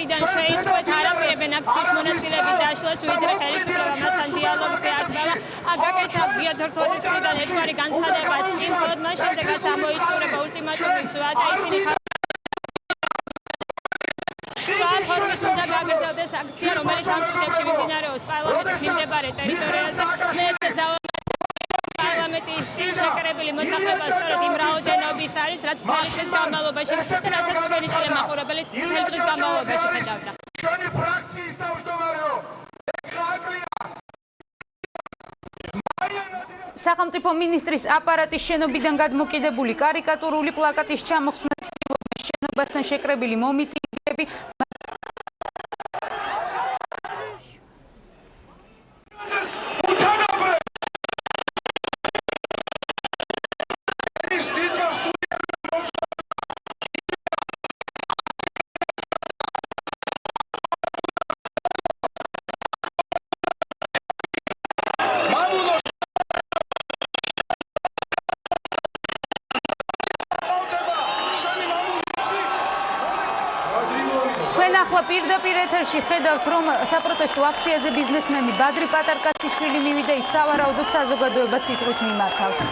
მხრიდან შეიტყვეთ არაპირებენ აქციის მონაწილეები დაშლას ვიდრე ხელისუფლება მათთან დიალოგზე აკრძალა. გაკეთა გიადორთოძის მხრიდან ერთგვარი განცხადებაც კი მხოლოდ მას შემდეგაც ამოიწურება ულტიმატუმის ზღვა და ისინი ფორმით უნდა გაგრძელდეს აქცია, რომელიც ამ წუთებში მიმდინარეობს პარლამენტის მიმდებარე ტერიტორიაზე. პარლამენტის წინ შეკრებილი მოსახლეობა სწორედ იმ რაოდენობის არის, რაც მთელი დღის განმავლობაში და რასაც ჩვენი ტელემაყურებელი მთელი დღის განმავლობაში ხედავდა. ჩვენი ფრაქციის თავმჯდომარეო სახელმწიფო მინისტრის აპარატის შენობიდან გადმოკიდებული კარიკატურული პლაკატის ჩამოხსნას ცდილობენ შენობასთან შეკრებილი მომიტინგეები. ახლა პირდაპირ ეთერში ხედავთ, რომ საპროტესტო აქციაზე ბიზნესმენი ბადრი პატარკაციშვილი მივიდა, ის სავარაუდოდ საზოგადოებას სიტყვით მიმართავს.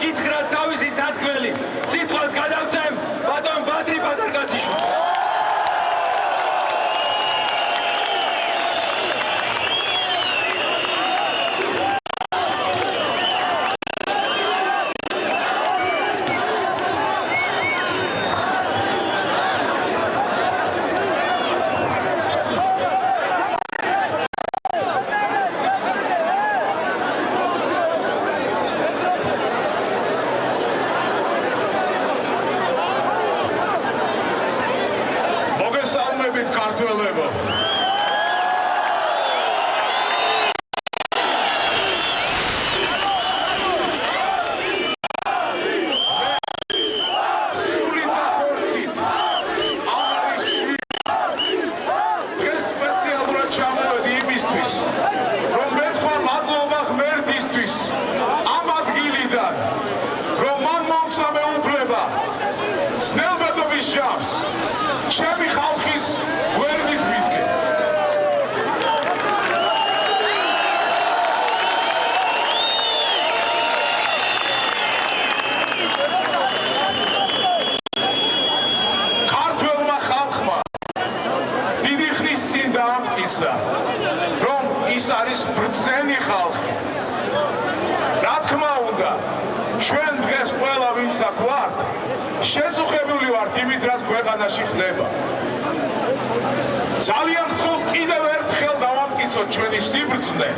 გითხრათ თავისი სათქმელი. სიტყვას გადავცემ ბატონ ბადრი პატარკაციშვილს. ქართველებო ჩემი ხალხის გვერდით ვიდგე. ქართველმა ხალხმა დიდი ხნის წინ დაამტკიცა, რომ ის არის ბრძენი ხალხი. რა თქმა უნდა, ჩვენ დღეს ყველა ვინც გვართ, შეწუხებული ვართ იმით, რაც ქვეყანაში ხდება. ძალიან გთხოვთ კიდევ ერთხელ დავამტკიცოთ ჩვენი სიბრძნე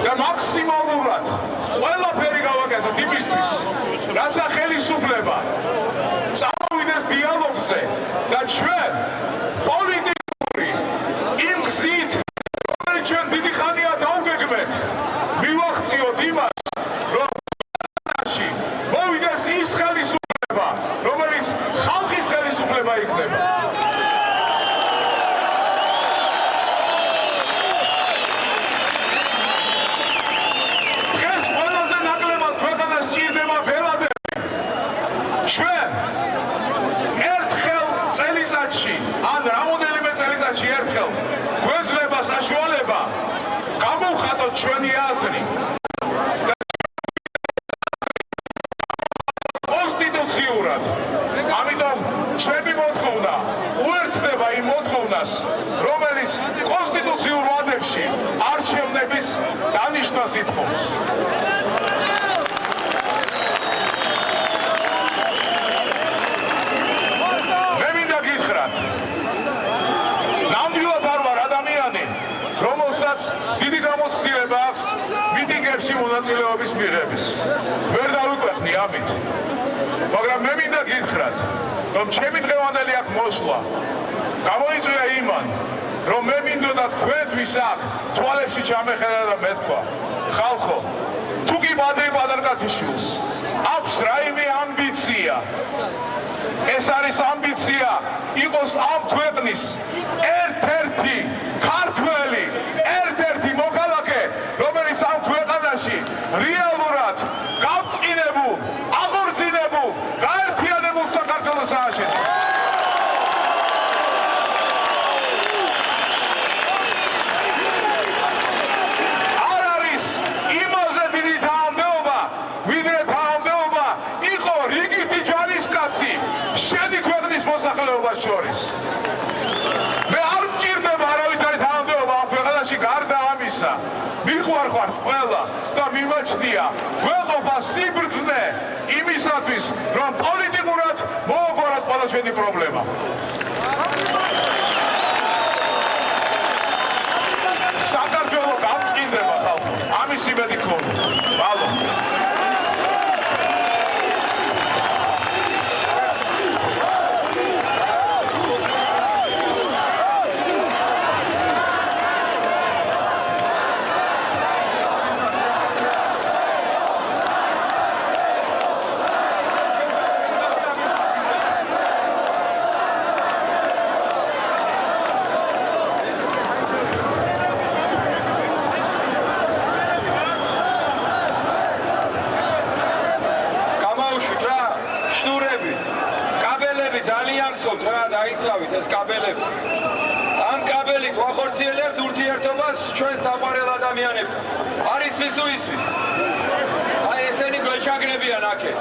და მაქსიმალურად ყველაფერი გავაკეთოთ იმისთვის, რაცა ხელისუფლება წამოვიდეს დიალოგზე და ჩვენ პოლიტიკური იმ გზით, რომელიც ჩვენ დიდი ხანია დავგეგმეთ, მივახციოთ იმას, რომ ქვეყანაში მოვიდეს ის ხელისუფლება, რომელიც ხალხის ხელისუფლება იქნება. დღეს ყველაზე ნაკლებად ქვეყანას სჭირდება ბელადები. ჩვენ ერთხელ წელიწადში, ან რამოდენიმე წელიწადში ერთხელ გვეძლება საშუალება გამოვხატოთ ჩვენი აზრი. ამიტომ ჩემი მოთხოვნა უერთდება იმ მოთხოვნას, რომელიც კონსტიტუციურ ვადებში არჩევნების დანიშნას ითხოვს. მე მინდა გითხრათ, ნამდვილად არ ვარ ადამიანი, რომელსაც დიდი გამოცდილება აქვს მიტინგებში მონაწილეობის მიღების. ვერ დავიკვეხნი ამით. მაგრამ მე მინდა გითხრათ, რომ ჩემი დღევანდელი აქ მოსვლა გამოიწვია იმან, რომ მე მინდოდა თქვენთვის აქ თვალებში ჩამეხედა და მეთქვა, ხალხო, თუ კი ბადრი პატარკაციშვილს აქვს რაიმე ამბიცია, ეს არის ამბიცია იყოს ამ ქვეყნის ერთ-ერთი ქართველი, ერთ-ერთი მოქალაქე, რომელიც ამ ქვეყანაში რეალურად გავწყინებულ, აღორძინებულ, გაერთიანებულ საქართველოს ააშენებს. არ არის იმაზე დიდი თანამდებობა, ვიდრე თანამდებობა იყო რიგითი ჯარისკაცი შედი ქვეყნის მოსახლეობას შორის. მე არ მჭირდება არავითარი თანამდებობა ამ ქვეყანაში გარდა ამისა. მიყვარხართ ყველა და მიმაჩნია გვეყოფა სიბრძნე იმისათვის, რომ პოლიტიკურად მოაგვაროთ ყველა ჩვენი პრობლემა. საქართველო გავწყინდება ხალხო, ამის იმედი გქონდა. ბალო. დაიცავით ეს კაბელები. ამ კაბელით ვახორციელებთ ურთიერთობას ჩვენ საყვარელ ადამიანებთან. არ ისმის თუ ისმის. აი ესენი გვეჩაგრე მოიგრებიან აქე.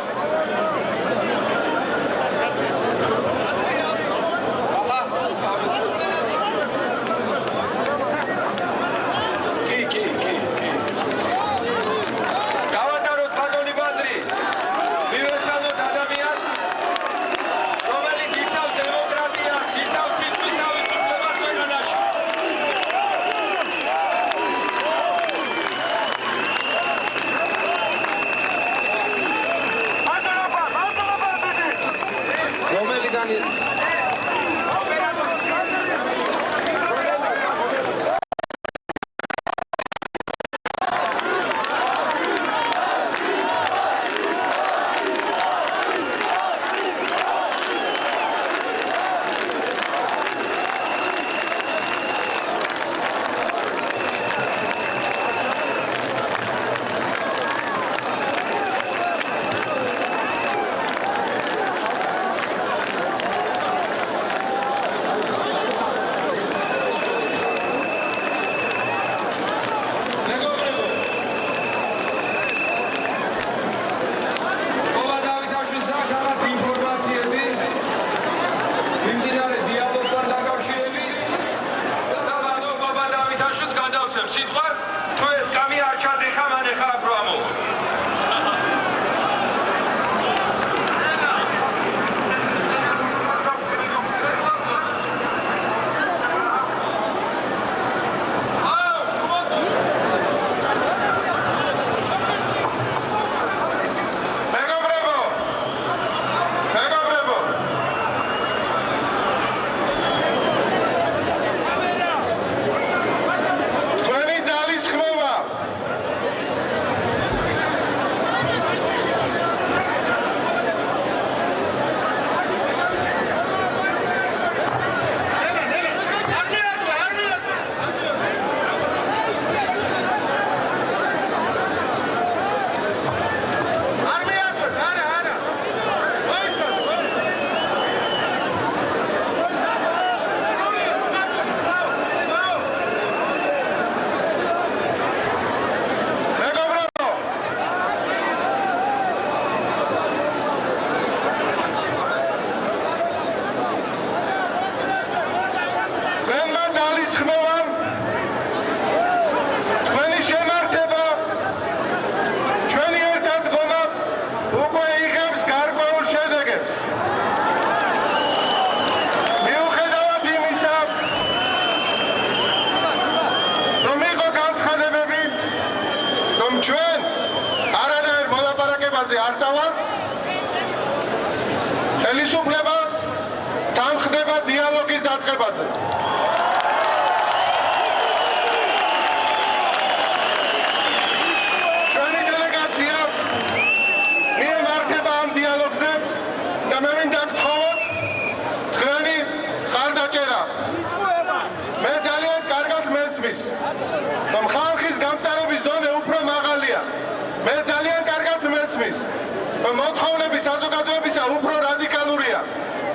მოთხოვნები საზოგადოებისა უფრო რადიკალურია,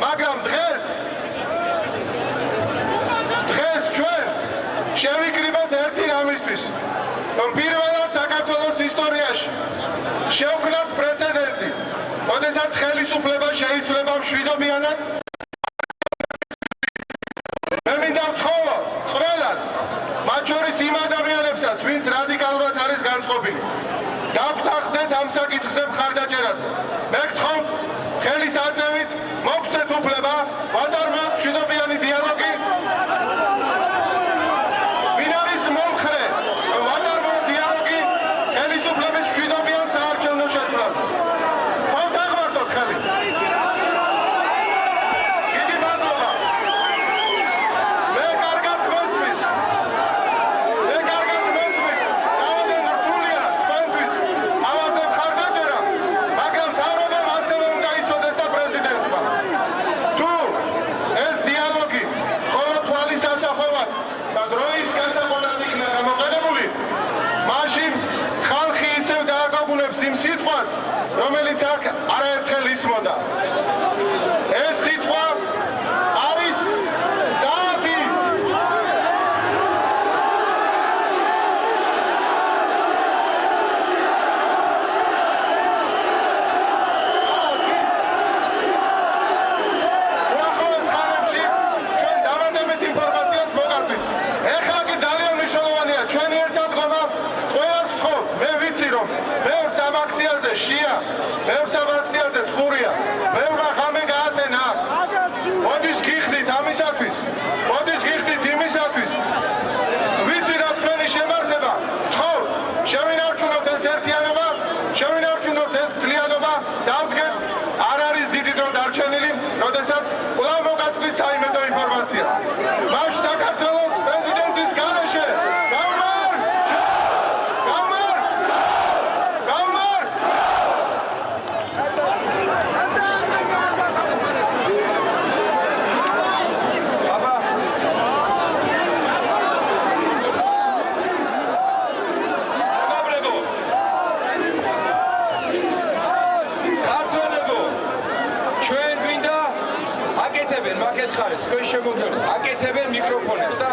მაგრამ დღეს ჩვენ შევიკრიბოთ ერთი რამისთვის, რომ პირველად საქართველოს ისტორიაში შევქმნათ პრეცედენტი, როდესაც ხელისუფლება შეიძლება მშვიდობიანად მე მინდა ვთხოვო ყველას, მათ შორის იმ ადამიანებსაც, ვინც რადიკალურად არის განწყობილი, დავთანხმდეთ ამ საკითხზე მხარდაჭერაზე. მე გთხოვთ ხელის აწევით მოგცეთ უფლება ვატაროთ მშვიდობიანი დიალოგი. ვინ არის მომხრე, რომ ვატაროთ დიალოგი ხელისუფლების მშვიდობიან საარჩევნო შეცვლაზე. ხომ დაგმართოთ ხელი. დიდი მადლობა. მე კარგად მოსმის. დავადენ რთულია თქვენთვის ამაზე მხარდაჭერა, მაგრამ თავრობამ ასევე უნდა იცოდეს და პრეზიდენტმა. თუ ეს დიალოგი მხოლოდ თვალის ასახვევად და დროის გასაყენად იქნა გამოყენებული, მაშინ ხალხი ისევ დააგოგუნებს იმ სიტყვას, რომელიც აქ არაერთხელ ისმოდა. ეს სიტყვა არის ძაბი. ვაქციაზე შია, მევსა ვაქციაზე წყურია. მე ვახამე გაათენა. მოდის გიხდით ამისათვის. მოდის გიხდით იმისათვის. ვიცი რა თქვენი შემართება. გთხოვ, შევინარჩუნოთ ეს ერთიანობა, შევინარჩუნოთ ეს მთლიანობა, დავდგეთ. არ არის დიდი დრო დარჩენილი, როდესაც კვლავ მოგაწვით საიმედო ინფორმაციას. მას საქართველოს პრეზიდენტის გარეშე აკეთებენ მიკროფონებს და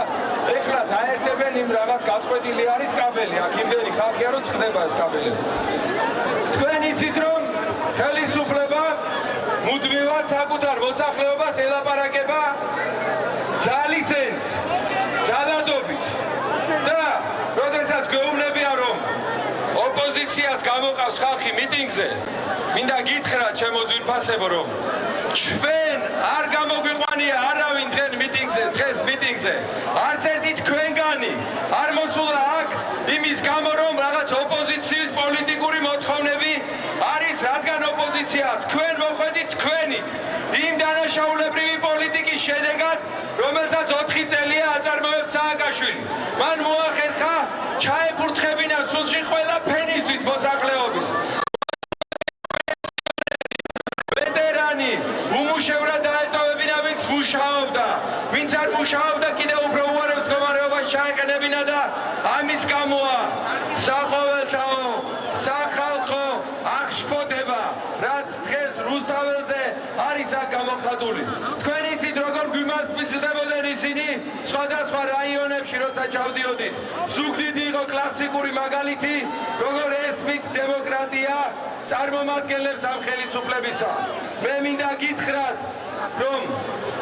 ეხლაც აერთებენ იმ რაღაც გაწყვეტილი არის კაბელი, აქ იმდენი ხალხია რომ წყდება ეს კაბელები. თქვენ იცით რომ ხელისუფლება მუდმივად საკუთარ მოსახლეობას ელაპარაკება ძალისენით, ძალადობით და როდესაც გვეუბნებიან რომ ოპოზიციას გამოყავს ხალხი მიტინგზე, მინდა გითხრათ ჩემო ძვირფასებო რომ ჩვენ არ გამოგვიყვანია არავინ დღეს მიტინგზე არც ერთი თქვენგანი არ მოსულა აქ იმის გამო რომ რაღაც ოპოზიციის პოლიტიკური მოთხოვნები არის რადგან ოპოზიცია თქვენ მოხვედით თქვენით იმ დანაშაულებრივი პოლიტიკის შედეგად რომელსაც 4 წელია აწარმოებს სააკაშვილი მან მოახერხა ჩაეფურთხებინა სულში ყველა ფენისთვის მოსახლეობის უმუშევრად დაეტოვებინა ვინც მუშაობდა, ვინც არ მუშაობდა კიდევ უფრო უარეს მდგომარეობაში ჩაეყენებინა და ამის გამოა საყოველთაო, სახალხო აღშფოთება, რაც დღეს რუსთაველზე არის აქ გამოხატული. თქვენ იცით როგორ გვიმასპინძლდებოდნენ ისინი სხვადასხვა რაიონებში როცა ჩავდიოდით. ზუგდიდი იყო კლასიკური მაგალითი, როგორ ესმით დემოკრატია წარმომადგენლებს ამ ხელისუფლებისა. მე მინდა გითხრათ, რომ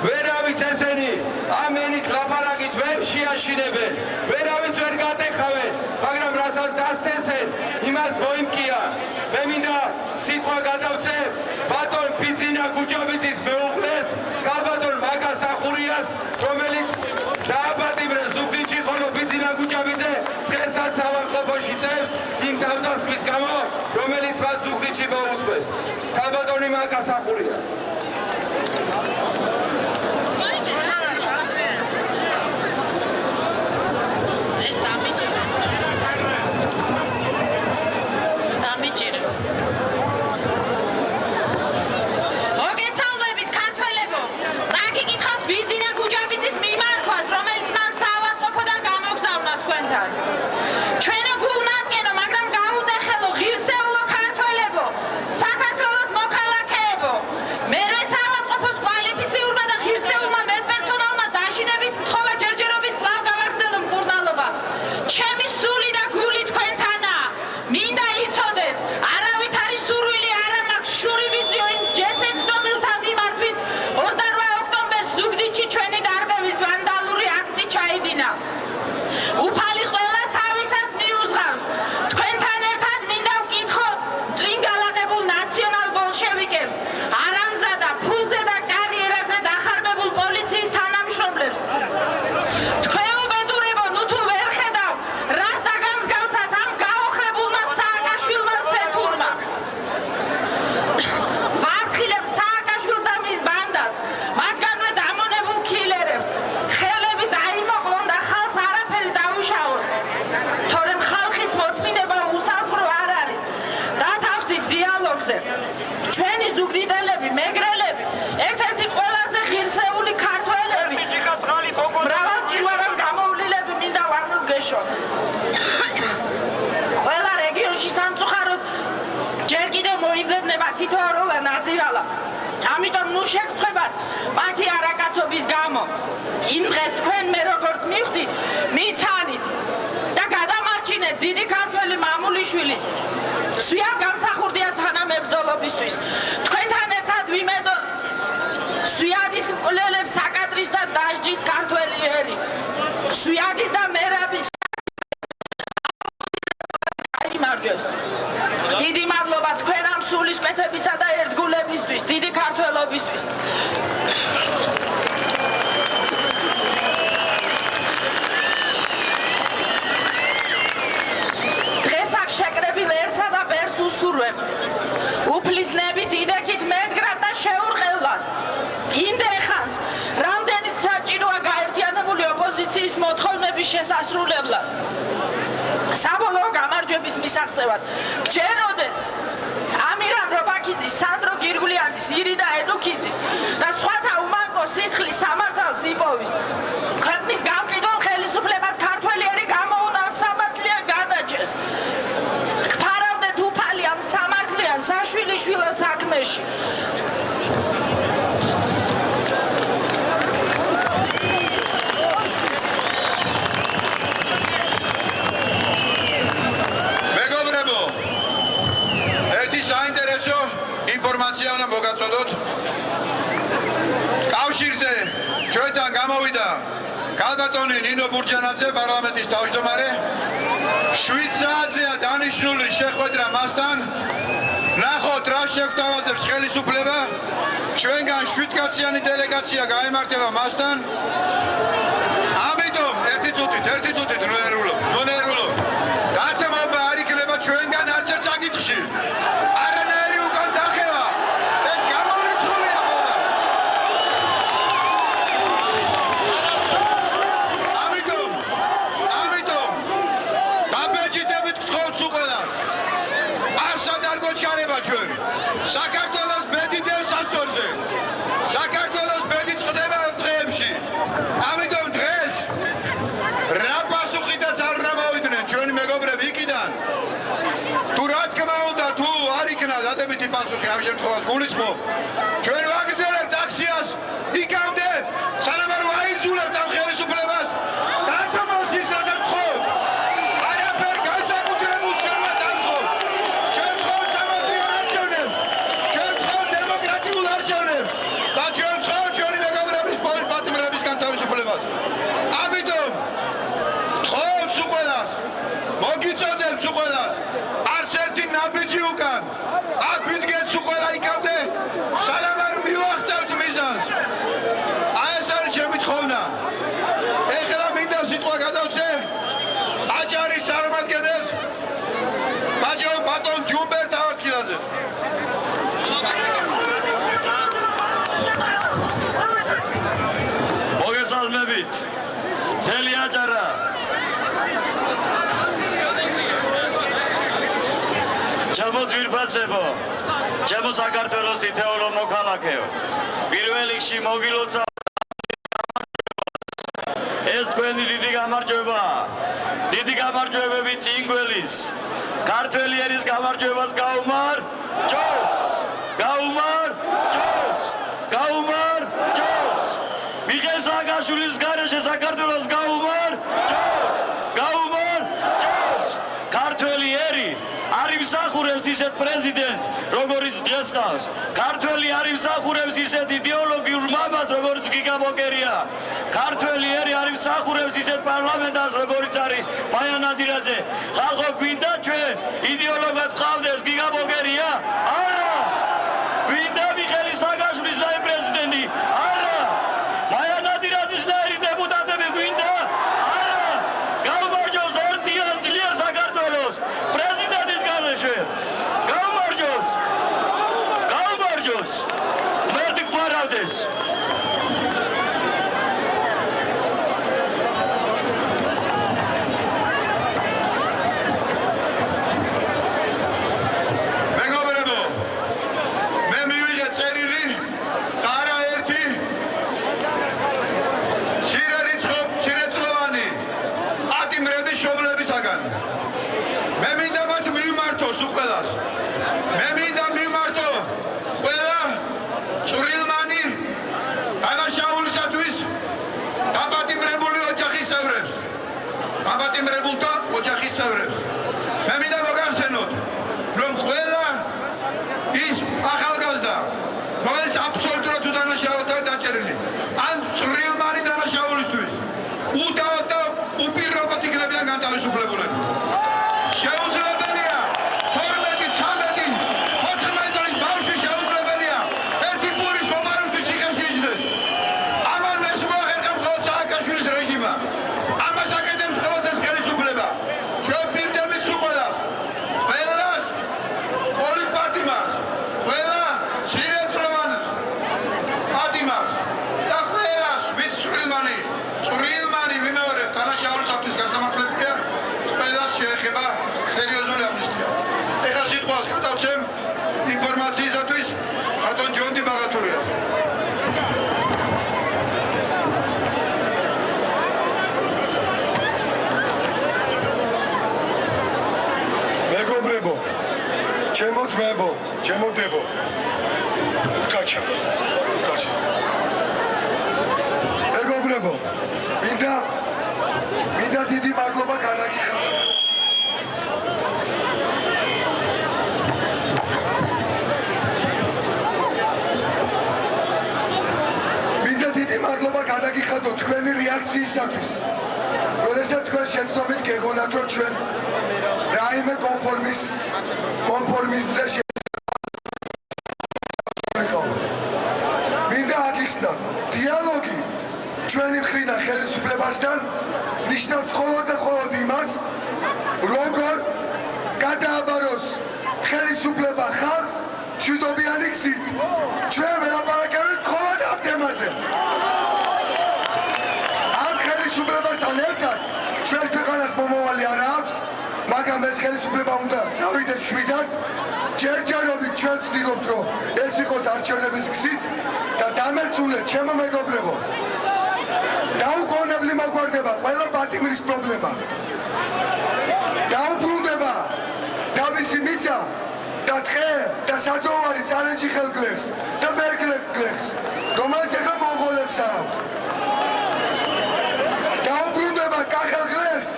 ვერავის ესენი ამენით ლაპარაკით ვერ შეაშინებენ, ვერავის ვერ გატეხავენ, მაგრამ რასაც დასთესენ, იმას მოიმკიან. მე მინდა სიტყვა გადავწე ბატონ ბიძინა გუჯაბიძის მეუღლეს, ქალბატონ მაკას ახურიას, რომელიც დააპატიმრეს ზუგდიდში, ხოლო ბიძინა გუჯაბიძე დღესაც საავადმყოფოში წევს იმ თავდასხმის გამო, რომელიც მას ზუგდიდში მოუწყვეს. ქალბატონი მაკას ახურია. ჩვენი ზუგდიდელები, მეგრელები, ერთ-ერთი ყველაზე ღირსეული ქართველები, მრავალწირვარად გამოვლილები მინდა ვარნუგეშოთ. ყველა რეგიონში სამწუხაროდ ჯერ კიდევ მოიძებნება თითოეულა ნაძირალა. ამიტომ ნუ შეგწყვებათ მათი არაკაცობის გამო. იმ დღეს თქვენ მე როგორც მივხვდით, მიცანით და გადამარჩინეთ დიდი ქართველი მამულიშვილის სვია გამსახურდია თანამებრძოლობისთვის. თქვენთან ერთად ვიმედოთ სვიადის მკვლელებს საკადრის და დასჯის ქართველი ერი. სვიადის და მერაბის გაიმარჯვებს. დიდი მადლობა თქვენ მოწმეთებისა და ერთგულებისთვის, დიდი ქართველობისთვის. დღეს აქ შეკრებილ ერთსა და ბერს უსურვებ. უფლისნებით იდექით მედგრად და შეურყევლად. იმდენხანს, რამდენიც საჭიროა გაერთიანებული ოპოზიციის მოთხოვნების შესასრულებლად. საბოლოო გამარჯვების მისაღწევად გჯეროდეთ ამირან რობაქიძის, სანდრო გირგვლიანის, ირიდა ედუქიძის და სხვათა უმანკო სისხლის სამართალს იპოვის. ქვეყნის გამყიდვალ ხელისუფლებას ქართველიერი გამოუნან სამართლიან გადაჭერს. გფარავდეთ უფალი ამ სამართლიან საშვილიშვილო საქმეში. ინფორმაცია უნდა მოგაწოდოთ. კავშირზე ჩვენთან გამოვიდა ქალბატონი ნინო ბურჯანაძე, პარლამენტის თავმჯდომარე. 7 საათზეა დანიშნული შეხვედრა მასთან. ნახოთ რა შეგვთავაზებს ხელისუფლება. ჩვენგან 7 კაციანი დელეგაცია გაემართება მასთან. ამიტომ ერთი წუთით ნერვულობ. დათმობა არ იქნება ჩვენგან არც ერთ საკითხში. საქართველოს ბედი დევს ასორზე. საქართველოს ბედი წდება დღეებში. ამიტომ დღეს რა პასუხითაც არ უნდა მოვიდნენ ჩვენი მეგობრები იქიდან. თუ რა თქმა უნდა, თუ არ იქნა დადებითი პასუხი ამ შემთხვევაში გულისხმობ. ჩვენ ვაგრძელებთ აქციას იქამდე, სანამ არ ვაიძულებთ ამ ხელისუფლებას. დათმოს ის რა გთხოვთ. არაფერ განსაკუთრებულ შენმა დათხოვთ. ჩვენ გთხოვთ სამართლიან არჩევნებს. ჩვენ გთხოვთ დემოკრატიულ არჩევნებს. და ჩვენ გთხოვთ ჩვენი მეგობრების პატიმრებისგან თავისუფლებას. ამიტომ გთხოვთ სულ მოგიწოდებს სულ არც ერთი ნაბიჯი უკან. აქ ვიდგეთ სულ იქამდე, სანამ არ მივახცევთ მიზანს. აი ეს არის ჩემი თხოვნა. ეხლა მინდა სიტყვა გადავცე აჭარის წარმომადგენელს ბატონ ჯუმბერ დავარქილაძე. მოგესალმებით. მთელი აჭარა ჩემო ძვირფასებო, ჩემო საქართველოს თითოეულ მოქალაქეო, პირველ რიგში მოგილოცა ეს თქვენი დიდი გამარჯვებაა. დიდი გამარჯვებები წინგველის, ქართველიერის გამარჯვებას გაუმარჯოს. მიხეილ სააკაშვილის გარეშე საქართველოს გაუმარჯოს. ქართველიერი არ იმსახურებს ისეთ პრეზიდენტს, როგორც დღეს ყავს. ქართველი არ იმსახურებს ისეთ იდეოლოგიურ მამას, როგორც გიგა ბოკერია. ქართველიერი არ იმსახურებს ისეთ პარლამენტარს, როგორც არის მაია ნადირაძე. ხალხო, გვინდა ჩვენ იდეოლოგად ყავდეს გიგა ბოკერია? არა! გვინდა მიხეილ სააკაშვილის ნაირი პრეზიდენტი? არა! მაია ნადირაძის ნაირი დეპუტატები გვინდა? არა! გაუმარჯოს ორდიან ძლიერ საქართველოს პრეზიდენტის გარეშე. გაუმარჯოს! მერდი გვარავდეს. მეგობრებო, მე მივიღე წერილი და არა ერთი მცირეწლოვანი პატიმრების შობლებისაგან. მე მინდა მათ მივმართო სულ ყველას. მე მინდა მივმართო ყველა წვრილმანი ძმებო, ჩემო დებო. კაჩა. მეგობრებო, მინდა დიდი მადლობა განაგიხადოთ. მადლობა გადაგიხადოთ თქვენი რეაქციისათვის. როდესაც თქვენ შეცდომით გეგონათ, რომ ჩვენ რაიმე კონფორმიზმზე შევიყავთ. მინდა აგიხსნათ, დიალოგი ჩვენი მხრიდან ხელისუფლებასთან ნიშნავს მხოლოდ და მხოლოდ იმას, როგორ გადააბაროს ხელისუფლება ხალხს მშვიდობიანი გზით. ჩვენ ველაპარაკებით მხოლოდ ამ თემაზე. ჩვენ ქვეყანას მომავალი არ აქვს, მაგრამ ეს ხელისუფლება უნდა წავიდეს შვიდად. ჯერჯერობით ჩვენ ვცდილობთ, რომ ეს იყოს არჩევნების გზით და დამერწუნეთ, ჩემო მეგობრებო. დაუყოვნებლი მოგვარდება ყველა პატიმრის პრობლემა. დაუბრუნდება თავისი მიწა და ტყე და საძოვარი წალენჯი ხელგლეხს და მერგლეხს, რომელიც ახლა მონღოლებს აქვს. დაუბრუნდება კახელგლეხს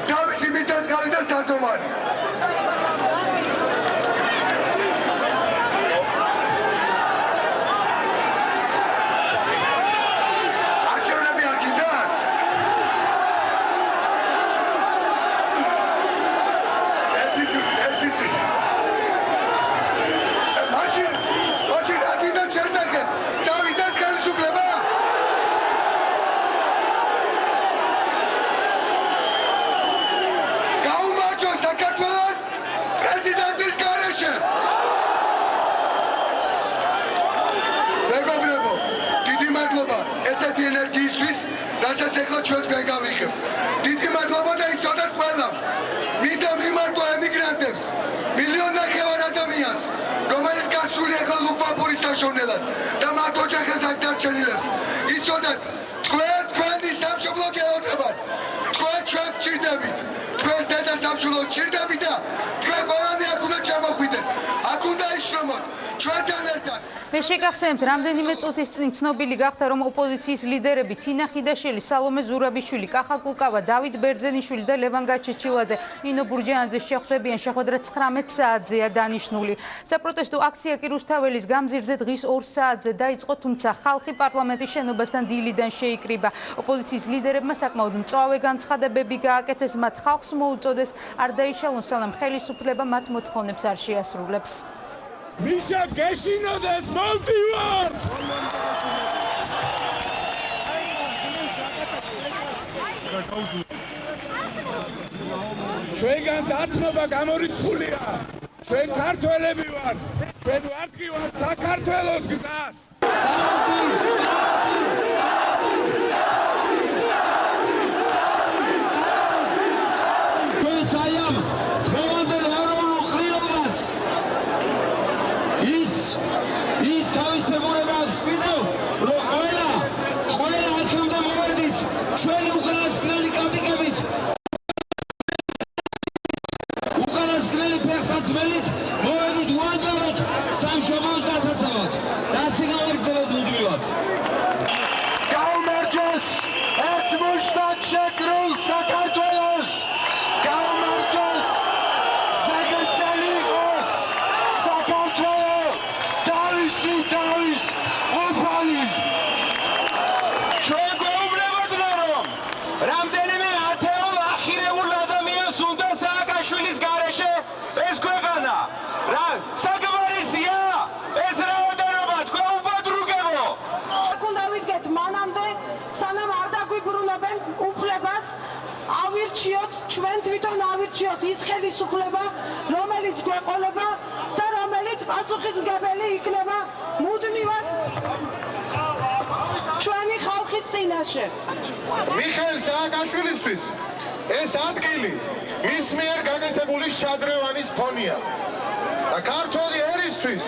თავისი მიწა-წყალი და საძოვარი. არჩევნები არ გინდათ? ერთი წუთი. მაშინ რა გინდათ შესახებ? წავიდეს ხელისუფლება? საქართველოს პრეზიდენტის გარეშე. მეგობრებო, დიდი მადლობა ესეთი ენერგიისთვის, რასაც ახლა ჩვენ თქვენ გავიხებ. დიდი მადლობა და იცოდეთ ყველამ. მინდა მიმართვა ემიგრანტებს, 1.5 მილიონ ადამიანს, რომელიც გასული ახლა ლუპაპურის საშოვნელად და მათ ოჯახებს აქ დარჩენილებს. იცოდეთ, თქვენი სამშობლო გეოდებათ. თქვენ ჩვენ გჭირდებით. თქვენ დედა სამშობლო გჭირდებით და თქვენ ყველანი აქ უნდა ჩამოხვიდეთ. აქ უნდა იშრომოთ ჩვენთან ერთად. მე შეგახსენებთ, რამდენიმე წუთის წინ ცნობილი გახდა, რომ ოპოზიციის ლიდერები თინა ხიდაშელი, სალომე ზურაბიშვილი, კახა კუკავა, დავით ბერძენიშვილი და ლევან გაჩეჩილაძე ნინო ბურჯანაძეს შეხვდებიან შეხვედრა 19 საათზეა დანიშნული. საპროტესტო აქცია კი რუსთაველის გამზირზე დღის 2 საათზე დაიწყო, თუმცა ხალხი პარლამენტის შენობასთან დილიდან შეიკრიბა. ოპოზიციის ლიდერებმა საკმაოდ მწვავე განცხადებები გააკეთეს, მათ ხალხს მოუწოდეს არ დაიშალონ, სანამ ხელისუფლება მათ მოთხოვნებს არ შეასრულებს. მიშა გეშინოდეს მოვდივარ! ჩვენგან დათმობა გამორიცხულია. ჩვენ ქართველები ვართ. ჩვენ ვარქივართ საქართველოს გზას. ჩვენ თვითონ ავირჩიოთ ის ხელისუფლება, რომელიც გვეყოლება და რომელიც პასუხისმგებელი იქნება მუდმივად ჩვენი ხალხის წინაშე. მიხეილ სააკაშვილისთვის ეს ადგილი მის მიერ გაკეთებული შადრევანის ფონია და ქართველი ერისთვის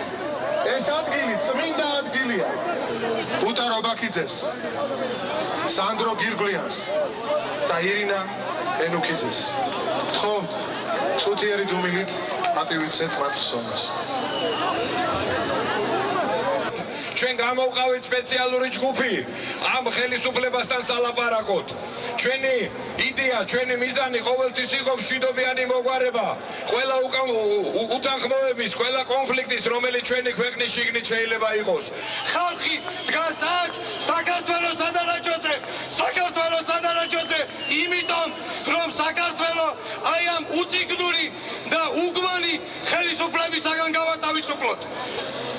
ეს ადგილი წმინდა ადგილია. უტა რობაქიძეს, სანდრო გირგლიანს და ირინა ენუქიძეს. ხო, წუთიერი დუმილით პატივიცეთ მათ ხსოვნას. ჩვენ გამოვყავით სპეციალური ჯგუფი ამ ხელისუფლებასთან სალაპარაკოთ. ჩვენი იდეა, ჩვენი მიზანი ყოველთვის იყო მშვიდობიანი მოგვარება, ყველა უთანხმოების, ყველა კონფლიქტის, რომელიც ჩვენი ქვეყნის შიგნით შეიძლება იყოს. ხალხი დგას აქ საქართველოს სადარაჯოზე, იმიტომ რომ საქართველო აი ამ უციგნური და უგმანი ხელისუფლებისაგან გავათავისუფლოთ.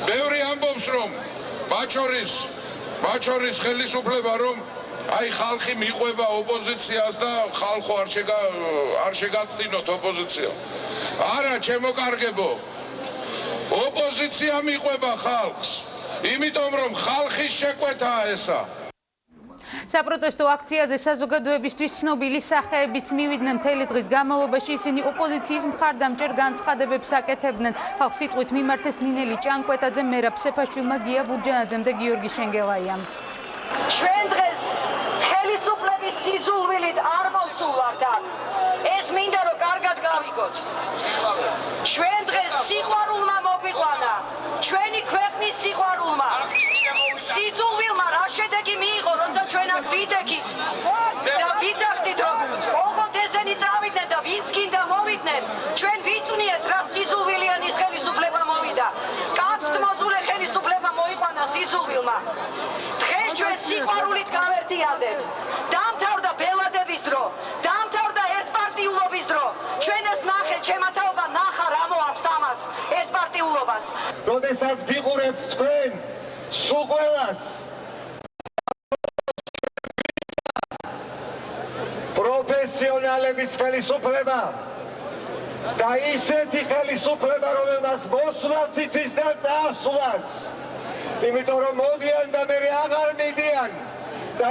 ბევრი ამბობს რომ მათ შორის ხელისუფლება რომ აი ხალხი მიყვება ოპოზიციას და ხალხო არ შეგაწდინოთ ოპოზიცია. არა, ჩემო კარგებო. ოპოზიცია მიყვება ხალხს, იმიტომ რომ ხალხის შეკვეთაა ესა. საპროტესტო აქციაზე საზოგადოებისთვის ცნობილი სახეებიც მივიდნენ. მთელი დღის განმავლობაში ისინი ოპოზიციის მხარდამჭერ განცხადებებს აკეთებდნენ. ხალხს სიტყვით მიმართეს ნინელი ჭანკვეტაძე, მერაბ სეფაშვილმა, გია ბურჯანაძემ და გიორგი შენგელაიამ. ჩვენ დღეს ხელისუფლების სიძულვილით არ მოვსულვართ აქ. ეს მინდა რომ კარგად გავიგოთ. ჩვენ დღეს სიყვარულმა მოვიყვანა, ჩვენი ქვეყნის სიყვარულმა. სიძულვილმა რა შედეგი მიიღო, როცა ჩვენ აქ ვიდექით და ვიძახდით, რომ ოღონდ ესენი წავიდნენ და ვინც გინდა მოვიდნენ, ჩვენ ვიწვნიეთ რა სიძულვილიანის ხელისუფლება მოვიდა. კაცთ მოძულე ხელისუფლება მოიყვანა სიძულვილმა. დღეს ჩვენ სიყვარულით გავერთიანდეთ. დამთავრდა ბელადების დრო, დამთავრდა ერთპარტიულობის დრო. ჩვენ ეს ნახეთ, შემათაობა ნახა რა მოაქვს ამას ერთპარტიულობას. როდესაც გიყურებთ თქვენ სულ ყველას პროფესიონალების ხელისუფლება და ისეთი ხელისუფლება, რომელმაც მოსვლაც იცის და წასვლაც, იმიტომ რომ მოდიან და მე აღარ მიდიან და